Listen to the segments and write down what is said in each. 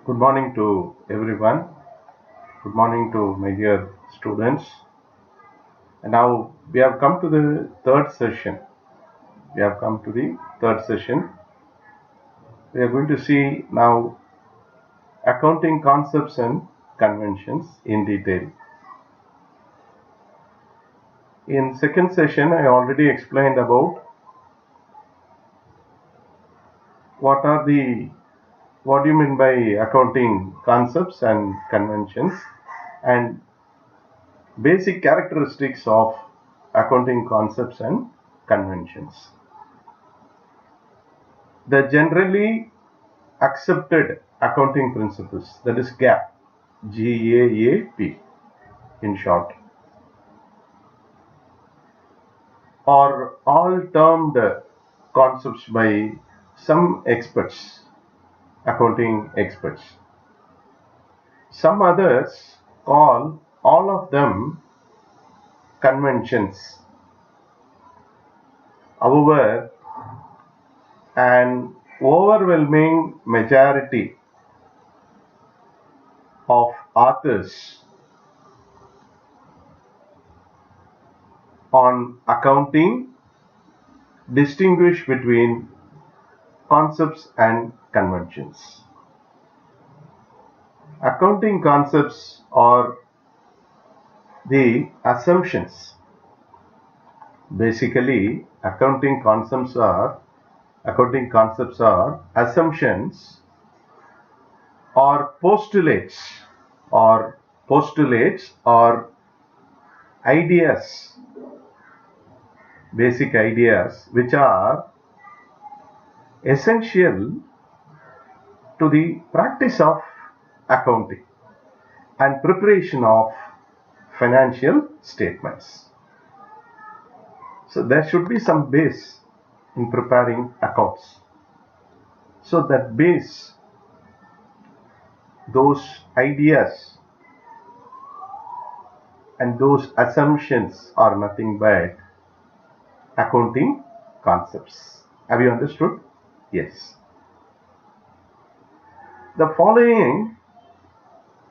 Good morning to everyone. Good morning to my dear students. And now we have come to the third session. We have come to the third session. We are going to see now accounting concepts and conventions in detail. In second session, I already explained about what do you mean by accounting concepts and conventions and basic characteristics of accounting concepts and conventions. The generally accepted accounting principles, that is GAAP in short, are all termed concepts by some experts, accounting experts. Some others call all of them conventions. However, an overwhelming majority of authors on accounting distinguish between concepts and conventions. Accounting concepts are the assumptions. Basically, accounting concepts are assumptions or postulates or ideas, basic ideas which are essential to the practice of accounting and preparation of financial statements. So there should be some base in preparing accounts. So that base, those ideas and those assumptions are nothing but accounting concepts. Have you understood? Yes. The following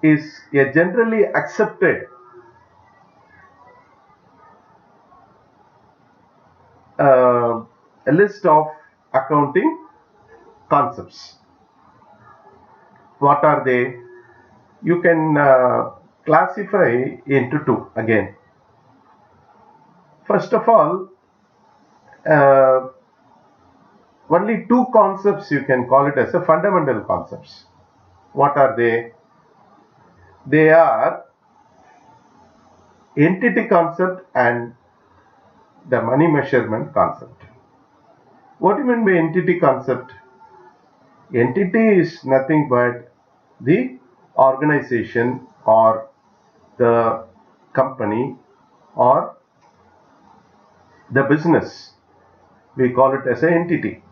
is a generally accepted a list of accounting concepts. What are they? You can classify into two again. First of all, uh, only two concepts you can call it as a fundamental concepts. What are they? They are entity concept and the money measurement concept. What do you mean by entity concept? Entity is nothing but the organization or the company or the business. We call it as an entity,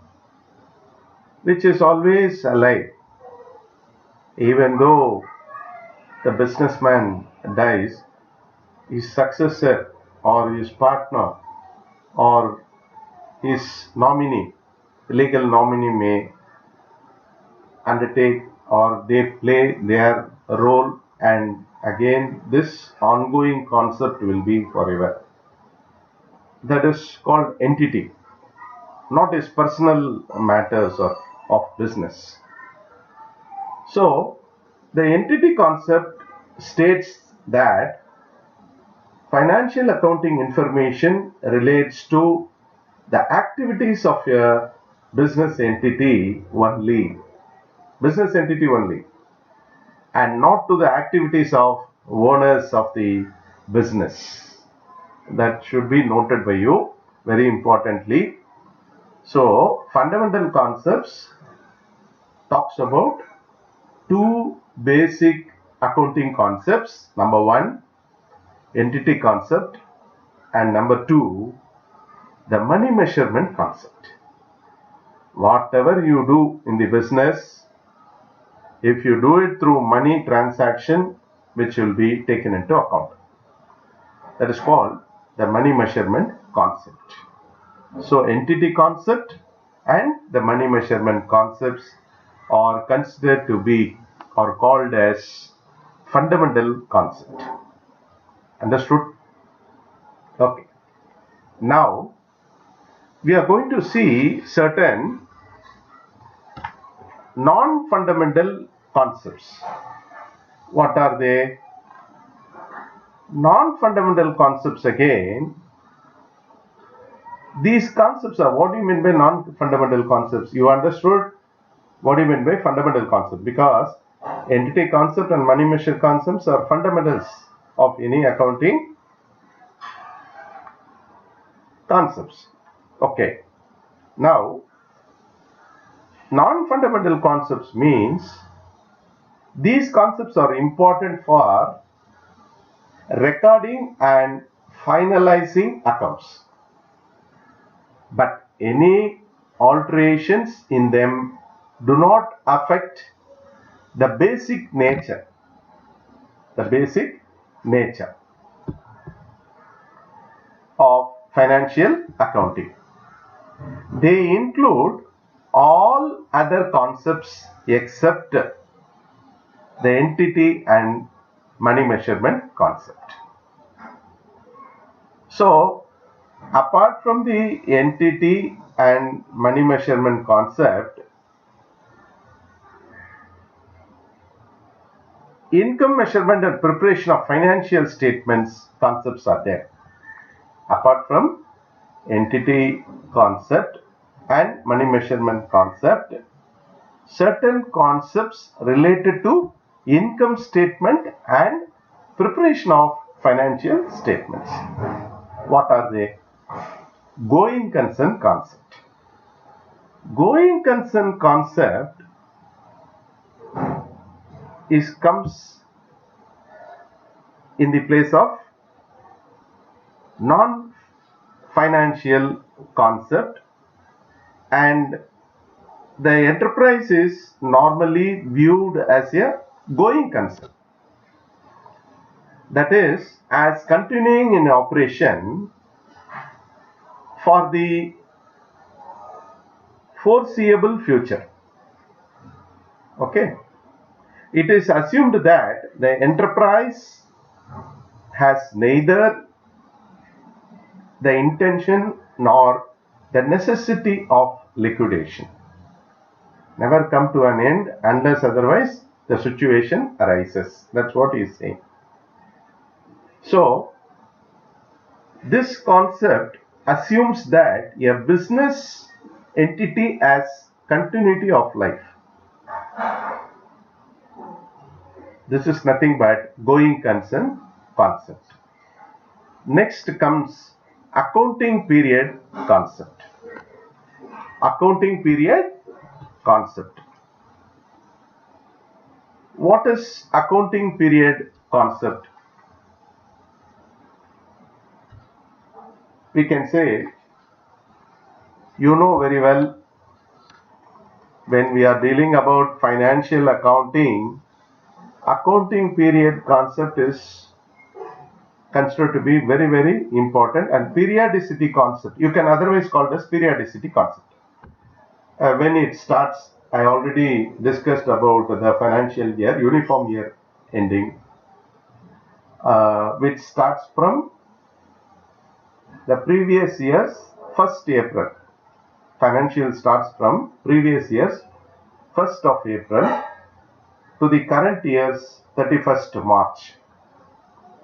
which is always alive. Even though the businessman dies, his successor or his partner or his nominee, legal nominee may undertake or they play their role, and again this ongoing concept will be forever. That is called entity, not his personal matters or of business. So the entity concept states that financial accounting information relates to the activities of a business entity only, and not to the activities of owners of the business. That should be noted by you very importantly. So fundamental concepts talks about two basic accounting concepts. Number one, entity concept, and number two, the money measurement concept. Whatever you do in the business, if you do it through money transaction, which will be taken into account, that is called the money measurement concept. So entity concept and the money measurement concepts are considered to be are called as fundamental concept. Understood? Okay. Now we are going to see certain non-fundamental concepts. What are they? Non-fundamental concepts again. These concepts are, what do you mean by non-fundamental concepts? You understood what do you mean by fundamental concept? Because entity concept and money measure concepts are fundamentals of any accounting concepts. Okay. Now, non-fundamental concepts means these concepts are important for recording and finalizing accounts, but any alterations in them do not affect the basic nature of financial accounting. They include all other concepts except the entity and money measurement concept. So, apart from the entity and money measurement concept, income measurement and preparation of financial statements concepts are there. Apart from entity concept and money measurement concept, certain concepts related to income statement and preparation of financial statements. What are they? Going concern concept. Going concern concept comes in the place of non-financial concept, and the enterprise is normally viewed as a going concern. That is, as continuing in operation for the foreseeable future. Okay. It is assumed that the enterprise has neither the intention nor the necessity of liquidation. Never come to an end unless otherwise the situation arises. That's what he is saying. So, this concept assumes that a business entity has continuity of life. This is nothing but going concern concept. Next comes accounting period concept. Accounting period concept. What is accounting period concept? We can say, you know very well, when we are dealing about financial accounting, accounting period concept is considered to be very, very important, and periodicity concept, you can otherwise call it as periodicity concept. When it starts, I already discussed about the financial year, uniform year ending, which starts from the previous year's 1st April. Financial starts from previous year's 1st of April to the current year's 31st March.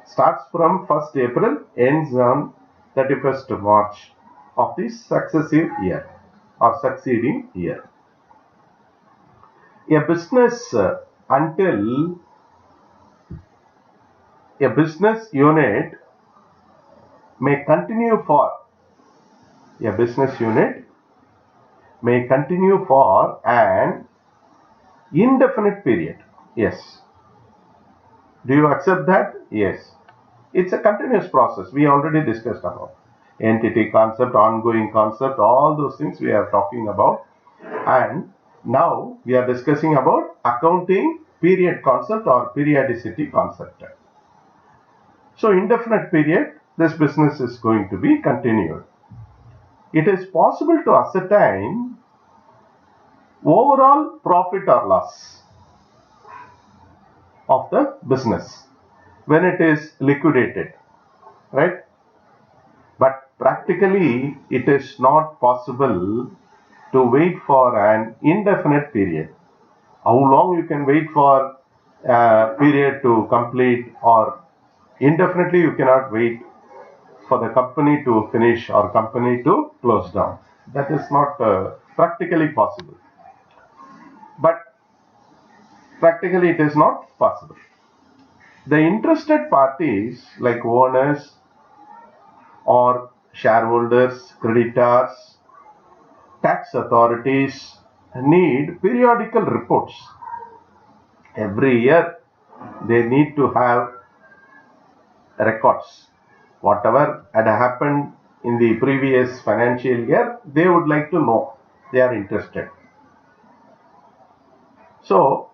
Starts from 1st April, ends on 31st March of the successive year or succeeding year. A business until a business unit may continue for an indefinite period. Yes. Do you accept that? Yes. It's a continuous process. We already discussed about entity concept, ongoing concept, all those things we are talking about. And now we are discussing about accounting period concept or periodicity concept. So indefinite period, this business is going to be continued. It is possible to ascertain overall profit or loss. of the business when it is liquidated, right? But practically it is not possible to wait for an indefinite period. How long you can wait for a period to complete, or indefinitely you cannot wait for the company to finish or company to close down. That is not practically possible. But practically it is not possible. The interested parties like owners or shareholders, creditors, tax authorities need periodical reports. Every year they need to have records. Whatever had happened in the previous financial year, they would like to know. They are interested. So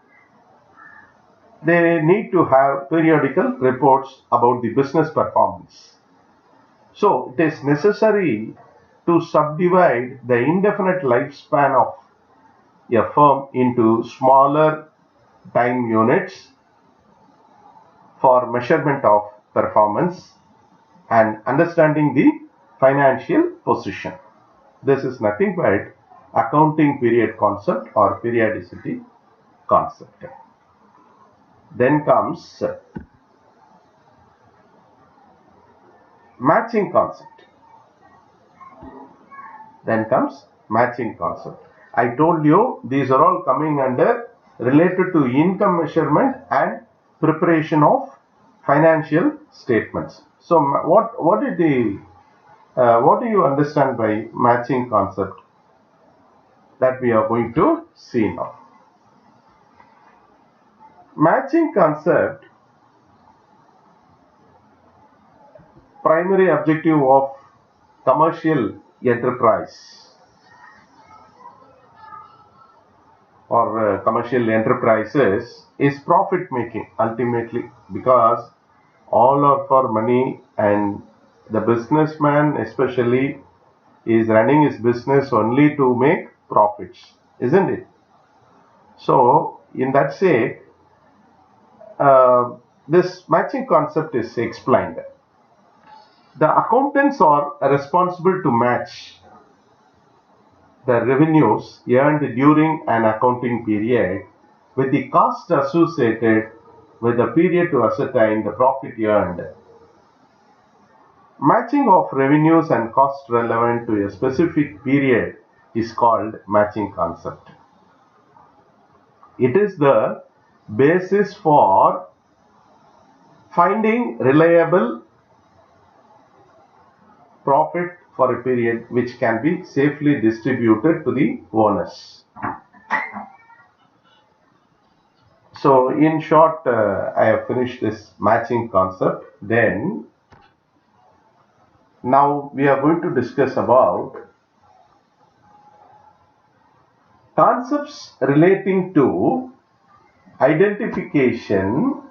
they need to have periodical reports about the business performance. So it is necessary to subdivide the indefinite lifespan of a firm into smaller time units for measurement of performance and understanding the financial position. This is nothing but accounting period concept or periodicity concept. Then comes matching concept. I told you these are all coming under related to income measurement and preparation of financial statements. So what do you understand by matching concept that we are going to see now? Matching concept, primary objective of commercial enterprise or commercial enterprises is profit making ultimately, because all are for money, and the businessman especially is running his business only to make profits, isn't it? So in that sake, this matching concept is explained. The accountants are responsible to match the revenues earned during an accounting period with the cost associated with the period to ascertain the profit earned. Matching of revenues and costs relevant to a specific period is called matching concept. It is the basis for finding reliable profit for a period which can be safely distributed to the owners. So in short, I have finished this matching concept. Then now we are going to discuss about concepts relating to identification,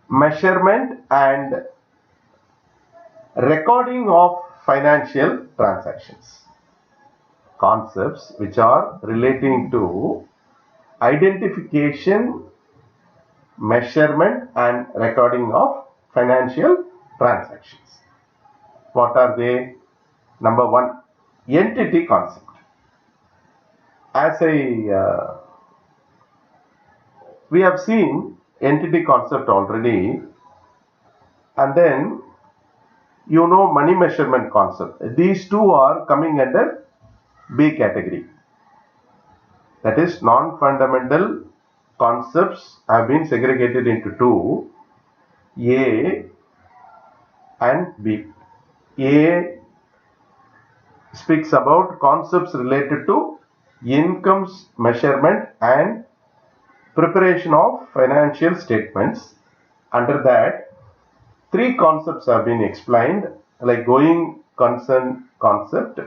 measurement and recording of financial transactions. Concepts which are relating to identification, measurement and recording of financial transactions. What are they? Number one, entity concept. As we have seen entity concept already, and then money measurement concept. These two are coming under B category. That is, non-fundamental concepts have been segregated into two, A and B. A speaks about concepts related to incomes measurement and preparation of financial statements. Under that, three concepts have been explained, like going concern concept,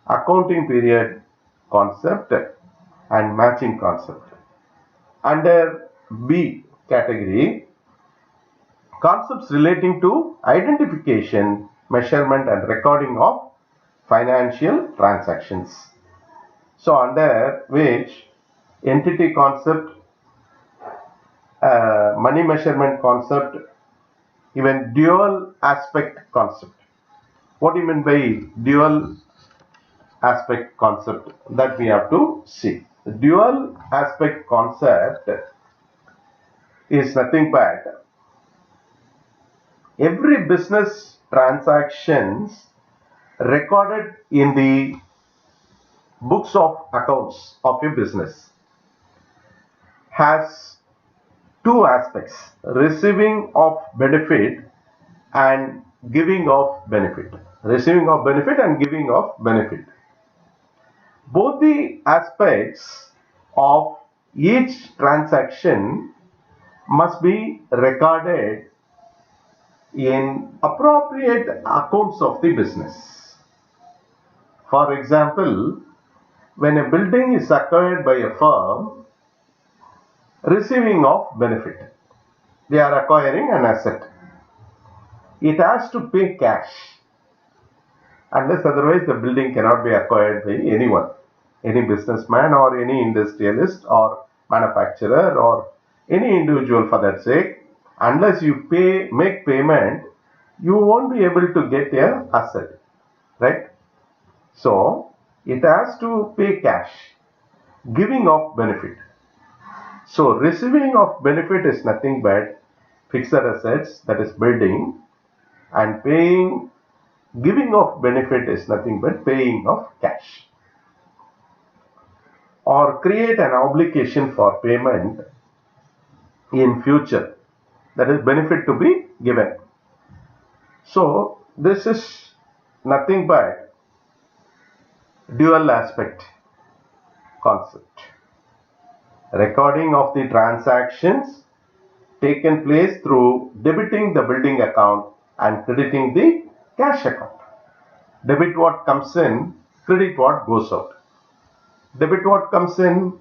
accounting period concept and matching concept. Under B category, concepts relating to identification, measurement and recording of financial transactions. So under which entity concept, money measurement concept, even dual aspect concept. What do you mean by dual aspect concept? That we have to see. The dual aspect concept is nothing but every business transactions recorded in the books of accounts of a business has two aspects: receiving of benefit and giving of benefit. Receiving of benefit and giving of benefit. Both the aspects of each transaction must be recorded in appropriate accounts of the business. For example, when a building is acquired by a firm, receiving of benefit, they are acquiring an asset. It has to pay cash, unless otherwise the building cannot be acquired by anyone, any businessman or any industrialist or manufacturer or any individual for that sake. Unless you make payment, you won't be able to get an asset, right? So it has to pay cash. Giving of benefit. So receiving of benefit is nothing but fixed assets, that is building, and giving of benefit is nothing but paying of cash. Or create an obligation for payment in future, that is benefit to be given. So this is nothing but dual aspect concept. Recording of the transactions taken place through debiting the building account and crediting the cash account. Debit what comes in, credit what goes out. Debit what comes in,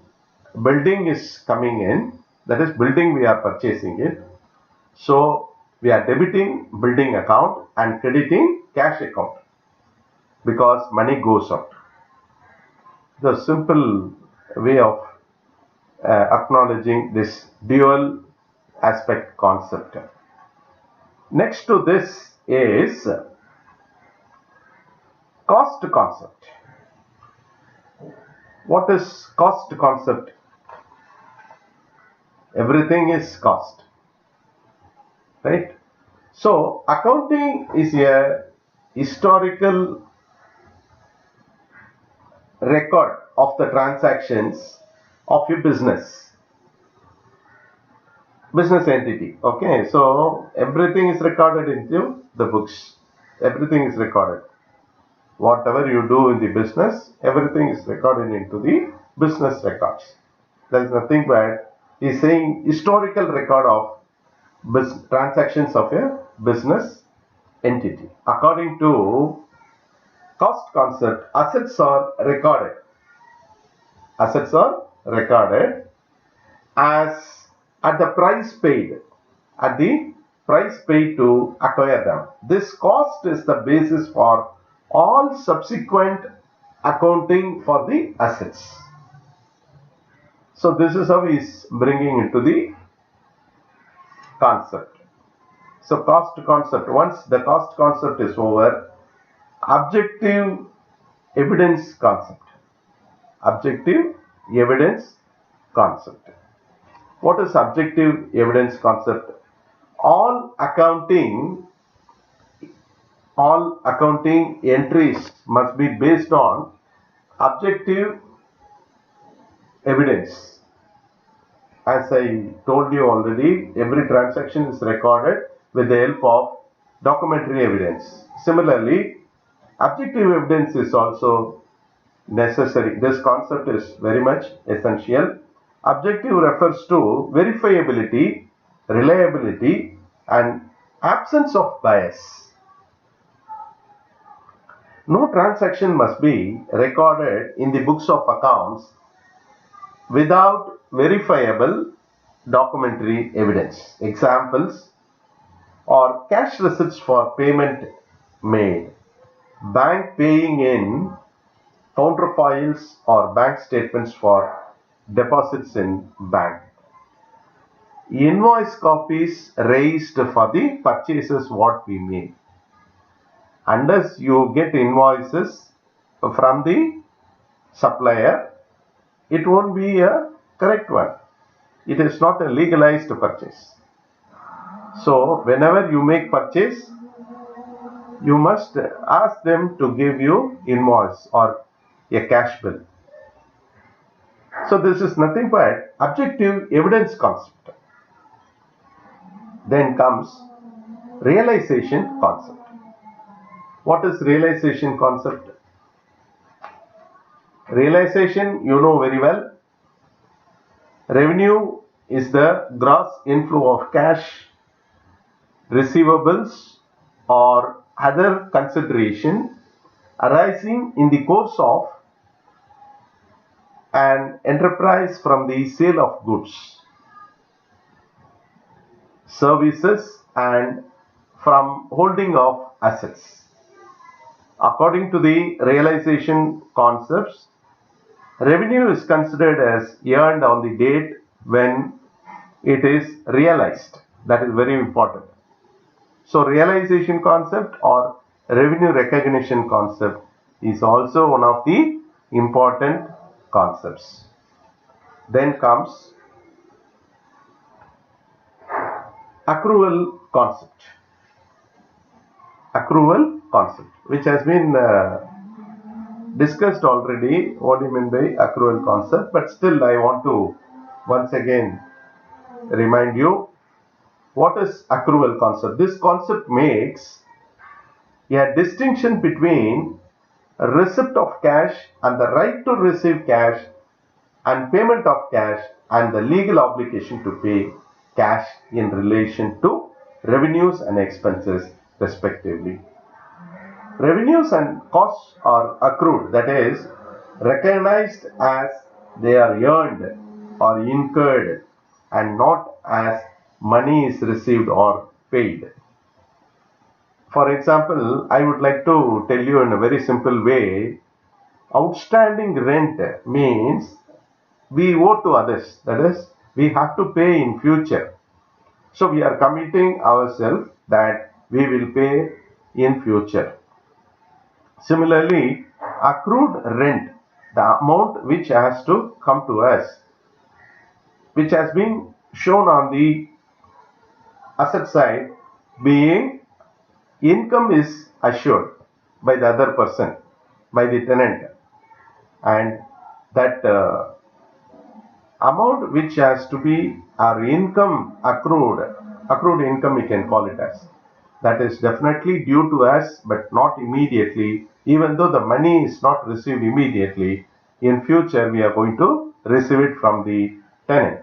building is coming in, that is building we are purchasing it. So we are debiting building account and crediting cash account because money goes out. The simple way of acknowledging this dual aspect concept. Next to this is cost concept. What is cost concept? Everything is cost, right? So accounting is a historical record of the transactions of a business entity. Okay, so everything is recorded into the books. Everything is recorded. Whatever you do in the business, everything is recorded into the business records. There is nothing but he's saying historical record of transactions of a business entity. According to cost concept, assets are recorded. Assets are recorded as at the price paid, to acquire them. This cost is the basis for all subsequent accounting for the assets. So this is how he is bringing into the concept. So cost concept, once the cost concept is over, objective evidence concept. Objective evidence concept. What is objective evidence concept? All accounting entries must be based on objective evidence. As I told you already, every transaction is recorded with the help of documentary evidence. Similarly, objective evidence is also necessary. This concept is very much essential. Objective refers to verifiability, reliability, and absence of bias. No transaction must be recorded in the books of accounts without verifiable documentary evidence. Examples are cash receipts for payment made, bank paying in counterfoils or bank statements for deposits in bank. Invoice copies raised for the purchases what we made. Unless you get invoices from the supplier, it won't be a correct one. It is not a legalized purchase. So whenever you make purchase, you must ask them to give you invoice or a cash bill. So this is nothing but objective evidence concept. Then comes realization concept. What is realization concept? Realization, you know very well. Revenue is the gross inflow of cash, receivables or other consideration arising in the course of an enterprise from the sale of goods, services and from holding of assets. According to the realization concepts, revenue is considered as earned on the date when it is realized. That is very important. So realization concept or revenue recognition concept is also one of the important concepts. Then comes accrual concept. Accrual concept, which has been discussed already, what do you mean by accrual concept, but still I want to once again remind you what is accrual concept. This concept makes a distinction between receipt of cash and the right to receive cash and payment of cash and the legal obligation to pay cash in relation to revenues and expenses respectively. Revenues and costs are accrued, that is recognized as they are earned or incurred and not as money is received or paid. For example, I would like to tell you in a very simple way, outstanding rent means we owe to others, that is we have to pay in future. So we are committing ourselves that we will pay in future. Similarly, accrued rent, the amount which has to come to us, which has been shown on the asset side, being income is assured by the other person, by the tenant, and that amount which has to be our income accrued income we can call it as, that is definitely due to us but not immediately. Even though the money is not received immediately, in future we are going to receive it from the tenant.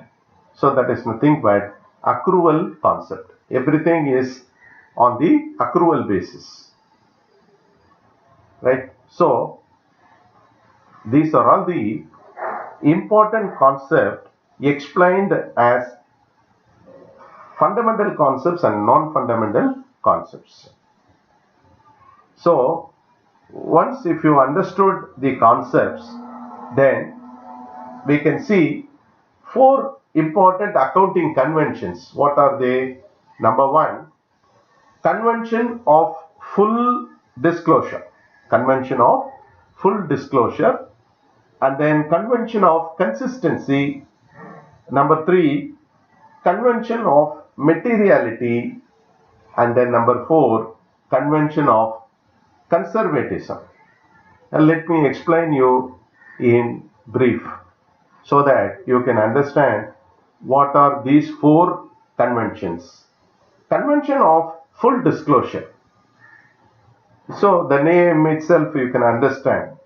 So that is nothing but accrual concept. Everything is on the accrual basis, right? So these are all the important concepts explained as fundamental concepts and non-fundamental concepts. So once if you understood the concepts, then we can see four important accounting conventions. What are they? Number one, convention of full disclosure. Convention of full disclosure. And then convention of consistency. Number three, convention of materiality. And then number four, convention of conservatism. And let me explain you in brief so that you can understand what are these four conventions. Convention of full disclosure. So the name itself you can understand.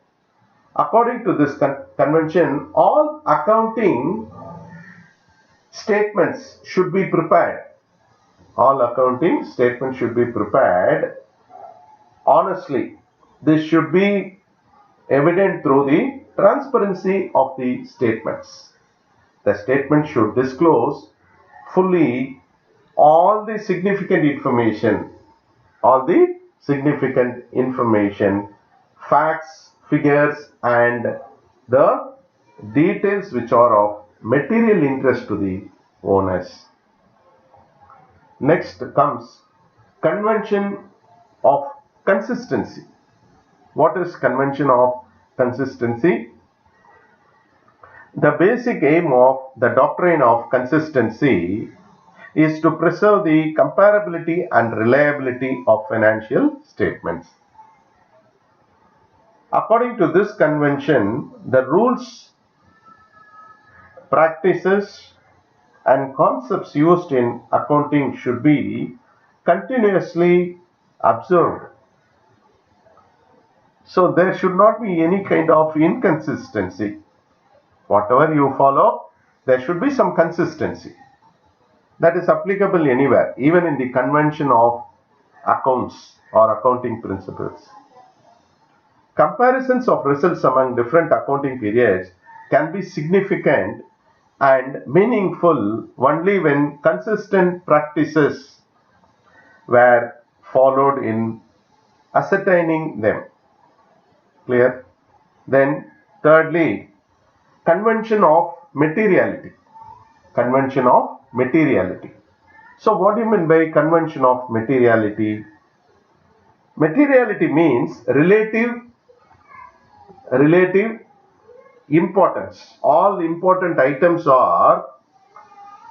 According to this convention, all accounting statements should be prepared. All accounting statements should be prepared honestly. This should be evident through the transparency of the statements. The statement should disclose fully all the significant information, facts, figures and the details which are of material interest to the owners. Next comes convention of consistency. What is convention of consistency? The basic aim of the doctrine of consistency is to preserve the comparability and reliability of financial statements. According to this convention, the rules, practices, and concepts used in accounting should be continuously observed. So there should not be any kind of inconsistency. Whatever you follow, there should be some consistency. That is applicable anywhere, even in the convention of accounts or accounting principles. Comparisons of results among different accounting periods can be significant and meaningful only when consistent practices were followed in ascertaining them. Clear? Then thirdly, convention of materiality. Convention of materiality. So what do you mean by convention of materiality? Materiality means relative importance. All important items are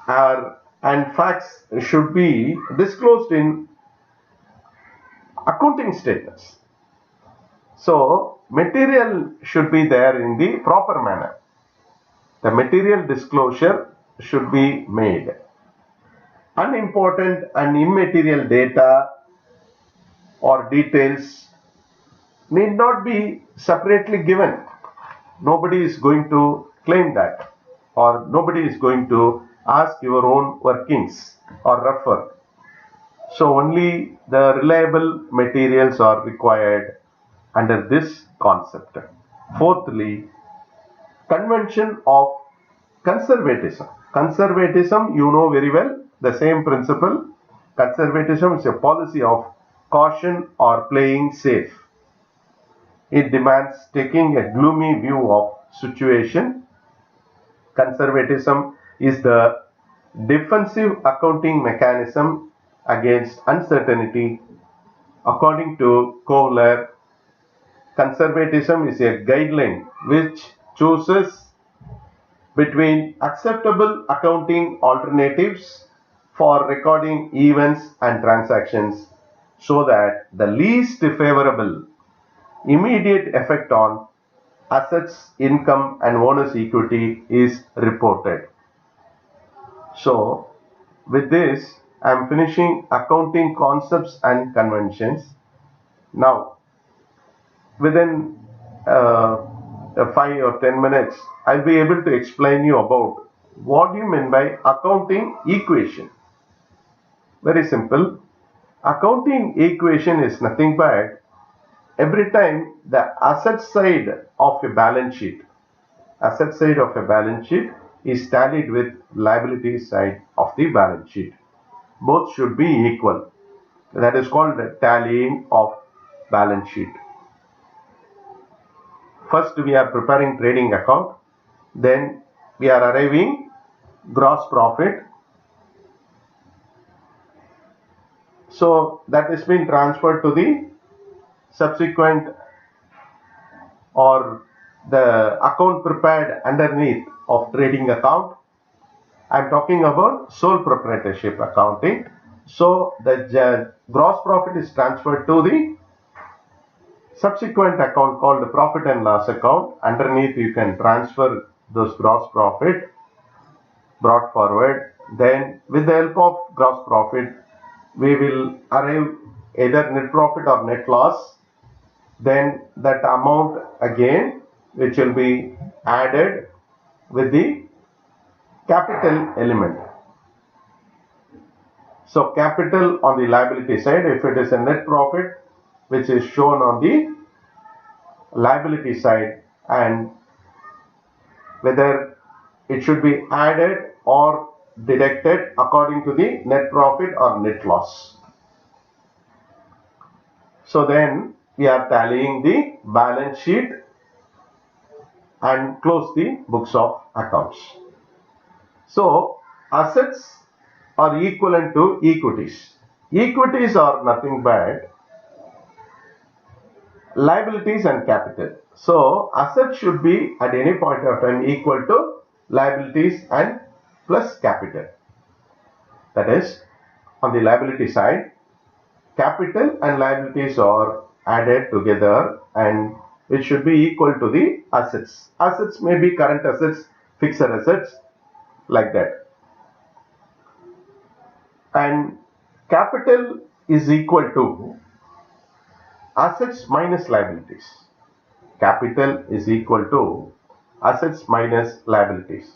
and facts should be disclosed in accounting statements. So material should be there in the proper manner. The material disclosure should be made. Unimportant and immaterial data or details need not be separately given. Nobody is going to claim that, or nobody is going to ask your own workings or refer. So only the reliable materials are required under this concept. Fourthly, convention of conservatism. Conservatism, you know very well, the same principle. Conservatism is a policy of caution or playing safe. It demands taking a gloomy view of situation. Conservatism is the defensive accounting mechanism against uncertainty. According to Kohler, conservatism is a guideline which chooses between acceptable accounting alternatives for recording events and transactions so that the least favorable immediate effect on assets, income, and owner's equity is reported. So, with this, I am finishing accounting concepts and conventions. Now, within 5 or 10 minutes, I'll be able to explain you about what do you mean by accounting equation. Very simple. Accounting equation is nothing but every time the asset side of a balance sheet is tallied with liability side of the balance sheet. Both should be equal. That is called the tallying of balance sheet. First we are preparing trading account, then we are arriving gross profit. So that is been transferred to the subsequent or the account prepared underneath of trading account. I am talking about sole proprietorship accounting. So the gross profit is transferred to the subsequent account called the profit and loss account. Underneath you can transfer those gross profit brought forward. Then with the help of gross profit we will arrive either net profit or net loss. Then that amount again which will be added with the capital element. So capital on the liability side, if it is a net profit which is shown on the liability side, and whether it should be added or deducted according to the net profit or net loss. So then we are tallying the balance sheet and close the books of accounts. So assets are equivalent to equities. Equities are nothing but liabilities and capital. So assets should be at any point of time equal to liabilities and plus capital. That is, on the liability side, capital and liabilities are added together and it should be equal to the assets. Assets may be current assets, fixed assets, like that. And capital is equal to assets minus liabilities. Capital is equal to assets minus liabilities.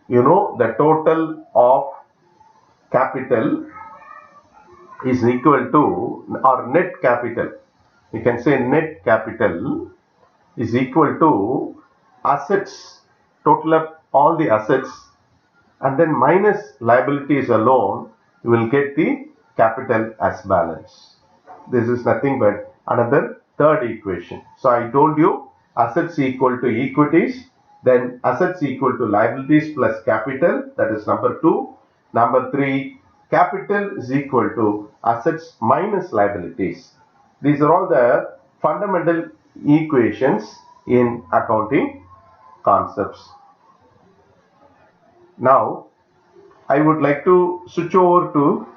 You know, the total of capital is equal to, or net capital, you can say net capital is equal to assets, total up all the assets, and then minus liabilities alone, you will get the capital as balance. This is nothing but another third equation. So I told you assets equal to equities, then assets equal to liabilities plus capital, that is number 2. Number 3, capital is equal to assets minus liabilities. These are all the fundamental equations in accounting concepts. Now I would like to switch over to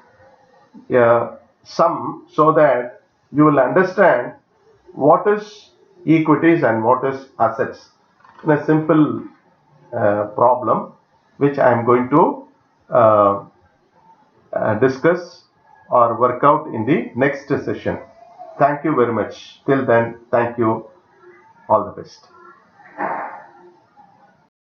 sum so that you will understand what is equities and what is assets in a simple problem which I am going to discuss or work out in the next session. Thank you very much. Till then, thank you. All the best.